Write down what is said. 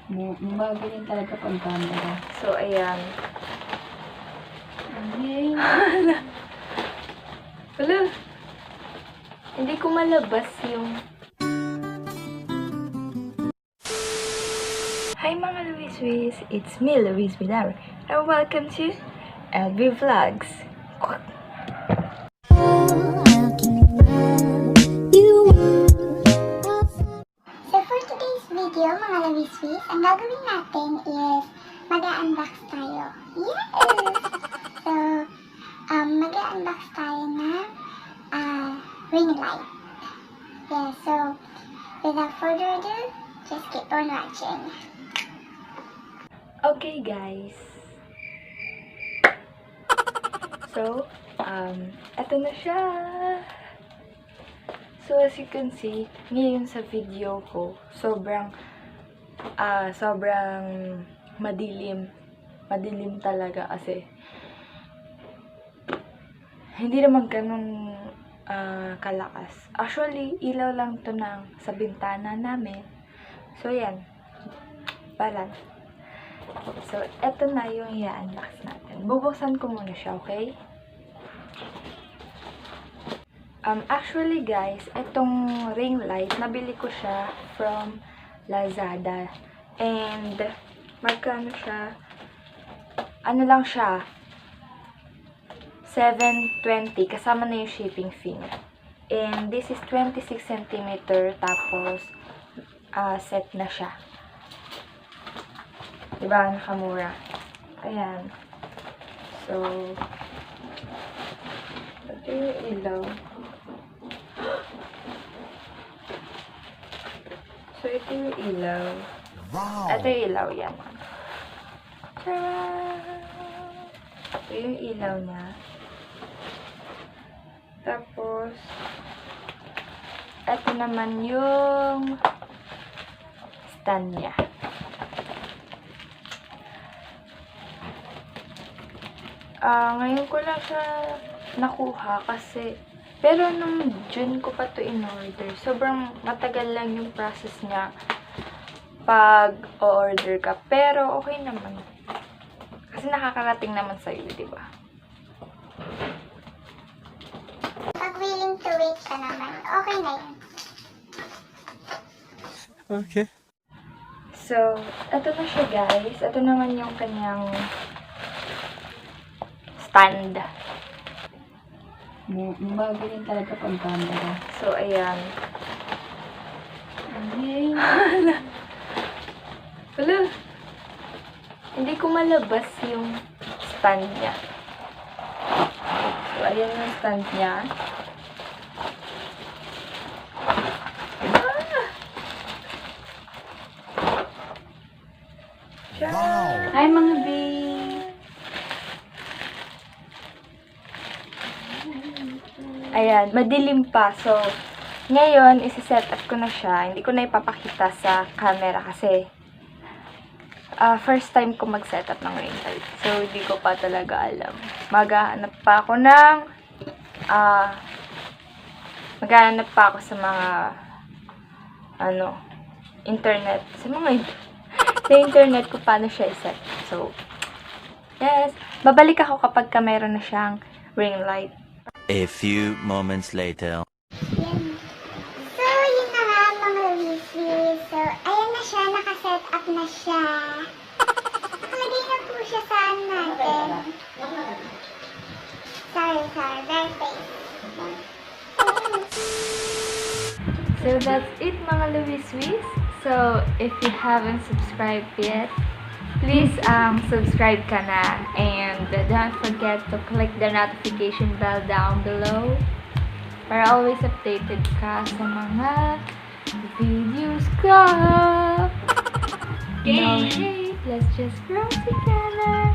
Magaling talaga pag camera. So, ayan. Yay! Wala. Hindi ko malabas yung... Hi mga Louize, it's me, Louize Bidaure, and welcome to LB Vlogs. So for today's video, mga Louize, ang gagawin natin is mag-unbox tayo. Yes! So, mag-unbox tayo ng ring light. Yeah, so without further ado, just keep on watching. Okay guys. So, eto na siya. So as you can see, ngayon sa video ko, sobrang madilim. Madilim talaga kasi hindi naman ganun kalakas. Actually, ilaw lang to sa bintana namin. So yan. Balance. So, eto na yung i-unbox natin. Bubuksan ko muna siya, okay? Actually guys, itong ring light, nabili ko siya from Lazada. And, magkano siya? Ano lang siya? 720, kasama na yung shipping fee. And, this is 26 cm, tapos, set na siya. Diba? Nakamura. Ayan. So, ito yung ilaw. So, ito yung ilaw. Wow! Ito yung ilaw yan. Tara! Ito yung ilaw niya. Tapos, ito naman yung stand niya. Ngayon ko lang siya nakuha kasi, pero nung June ko pa to in-order. Sobrang matagal lang yung process niya pag o-order ka. Pero okay naman. Kasi nakakarating naman sa'yo, di ba? Pag willing to wait ka naman, okay na yun. Okay. So, ito na siya guys. Ito naman yung kanyang stand. Magaling talaga pag camera. So, ayan. Yay! Wala. Hindi ko malabas yung stand niya. So, ayan yung stand niya. Wow! Hi mga babe! Ayan, madilim pa. So, ngayon, isi-set up ko na siya. Hindi ko na ipapakita sa camera kasi first time ko mag-set up ng ring light. So, hindi ko pa talaga alam. Maghahanap pa ako sa mga internet. Sa internet ko paano siya i-set. So, yes. Babalik ako kapag meron na siyang ring light. A few moments later. Yan. So, yun na nga mga Louize. So, ayan na siya, nakaset up na siya. Nakalagay na po siya sa ano natin. Sorry, very safe. So that's it mga Louize. So if you haven't subscribed yet, please subscribe ka na, and don't forget to click the notification bell down below para always updated ka sa mga videos ko. No hate, let's just grow together.